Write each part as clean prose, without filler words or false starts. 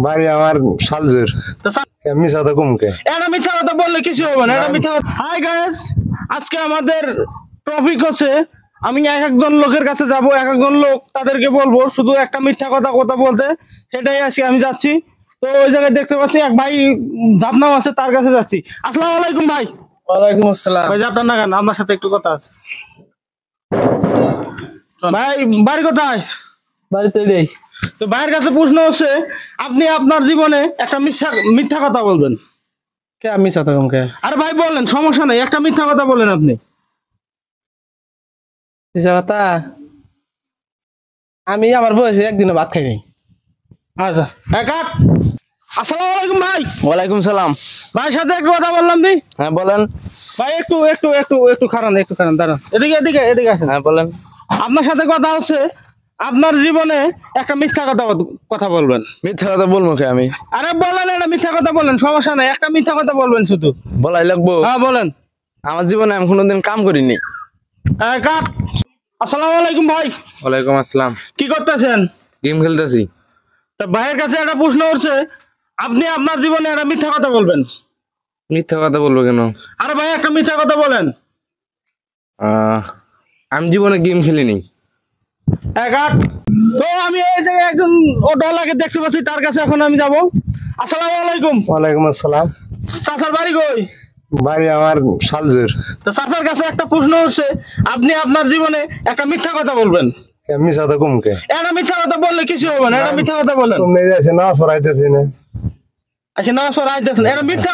বাড়ি আমার শালজুর। মিথ্যা কথা কমকে এটা মিথ্যা কথা বললে কিছু হবে না, এটা মিথ্যা কথা। হাই গাইস, আজকে আমাদের টপিক হচ্ছে আমি এক একজন লোকের কাছে যাব, এক একজন লোক তাদেরকে বলবো শুধু একটা মিথ্যা কথা কথা বলতে, সেটাই আজকে আমি যাচ্ছি। তো ওই জায়গায় দেখতে পাচ্ছি এক ভাই ঝাপনাও আছে, তার কাছে যাচ্ছি। আসসালামু আলাইকুম ভাই। ওয়ালাইকুম আসসালাম। ভাই আপনার না কেন, আপনার সাথে একটু কথা আছে ভাই। বাড়ি কোথায়? বাড়িতে নেই। তো ভাইয়ের কাছে প্রশ্ন হচ্ছে, আপনি আপনার জীবনে একটা মিথ্যা কথা বলবেন। কে আমি সাথম কে? আরে ভাই বলেন, সমস্যা নেই, একটা মিথ্যা কথা বলেন আপনি। মিথ্যা কথা? আমি আমার বয়সে একদিনও ভাত খাই নাই। আচ্ছা কাট। আসসালামু আলাইকুম ভাই। ওয়ালাইকুম সালাম। ভাইয়ের সাথে একটু কথা বললাম নি। হ্যাঁ বলেন। ভাই একটু একটু একটু একটু খারান, একটু খারান, দাঁড়ান, এদিকে এদিকে এদিকে আসেন। হ্যাঁ বলেন। আপনার সাথে কথা হচ্ছে, আপনার জীবনে একটা মিথ্যা কথা বলবেন। মিথ্যা কথা বলবো কে আমি? আরে বলেন, একটা মিথ্যা কথা বলেন, সমস্যা নাই, একটা মিথ্যা কথা বলবেন শুধু। বলাই লাগবো? হ্যাঁ বলেন। আমার জীবনে আমি কোনোদিন কাম করিনি। কাট। আসসালামু আলাইকুম ভাই। ওয়ালাইকুম আসসালাম। কি করতেছেন? গেম খেলতেছি। তা ভাইয়ের কাছে একটা প্রশ্ন হচ্ছে, আপনি আপনার জীবনে একটা মিথ্যা কথা বলবেন। মিথ্যা কথা বলবো কেন? আরে ভাই একটা মিথ্যা কথা বলেন। আমি জীবনে গেম খেলিনি। তো আমি এই যে একজন অটোওয়ালাকে দেখতে পাচ্ছি, তার কাছে এখন আমি যাব। আসসালামু আলাইকুম। ওয়ালাইকুম আসসালাম। চাচার বাড়ি কই? বাড়ি আমার শালজুর। তো চাচার কাছে একটা প্রশ্ন হচ্ছে, আপনি আপনার জীবনে একটা মিথ্যা কথা বলবেন। মিথ্যা কথা কমকে একটা মিথ্যা কথা বললে কিছু হবে না, একটা মিথ্যা কথা বলেন। কমনে যাচ্ছে না, সরাইতেছি না। আচ্ছা না সর আইতেছেন, একটা মিথ্যা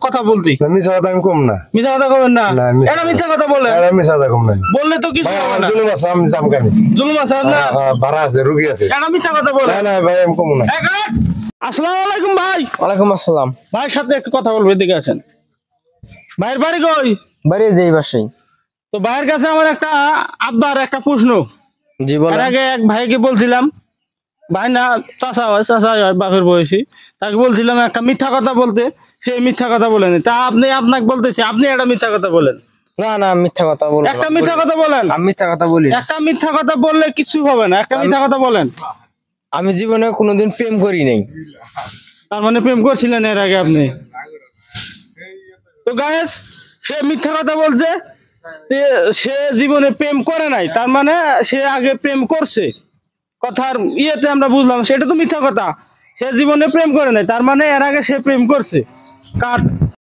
কথা বলছি। মিথ্যা কথা আমি কম না। মিথ্যা কথা বলেন না, না, একটা মিথ্যা কথা বলেন। মিথ্যা কথা কম নাই। বললে তো কিছু হবে না। জুলুম আছে, আমি জামকানি। জুলুম আছে না, ভাড়া আছে, রুগী আছে। একটা মিথ্যা কথা বলেন। না না ভাই, আমি কম না। আসসালামু আলাইকুম ভাই। ওয়ালাইকুম আসসালাম। ভাইয়ের সাথে একটু কথা বলবো, এদিকে আছেন। ভাইয়ের বাড়ি কই? বাড়ি যেই বাসাই। তো ভাইয়ের কাছে আমার একটা আবদার, একটা প্রশ্ন। জি এর বলেন। আগে এক ভাইকে বলছিলাম, ভাই না চাচা হয়, চাচা হয় বাপের বয়সী, তাকে বলছিলাম একটা মিথ্যা কথা বলতে, সে মিথ্যা কথা বলেন। তা আপনাকে বলতেছি, আপনি একটা মিথ্যা কথা বলেন। না না মিথ্যা কথা বলবো। একটা মিথ্যা কথা বলেন। আমি মিথ্যা কথা বলি। একটা মিথ্যা কথা বললে কিছু হবে না, একটা মিথ্যা কথা বলেন। আমি জীবনে কোনোদিন প্রেম করি নাই। তার মানে প্রেম করছিলেন এর আগে আপনি? তো গায়েস, সে মিথ্যা কথা বলছে, সে জীবনে প্রেম করে নাই, তার মানে সে আগে প্রেম করছে। কথার ইয়েতে আমরা বুঝলাম সেটা তো মিথ্যা কথা। সে জীবনে প্রেম করে নাই, তার মানে এর আগে সে প্রেম করছে। কাট।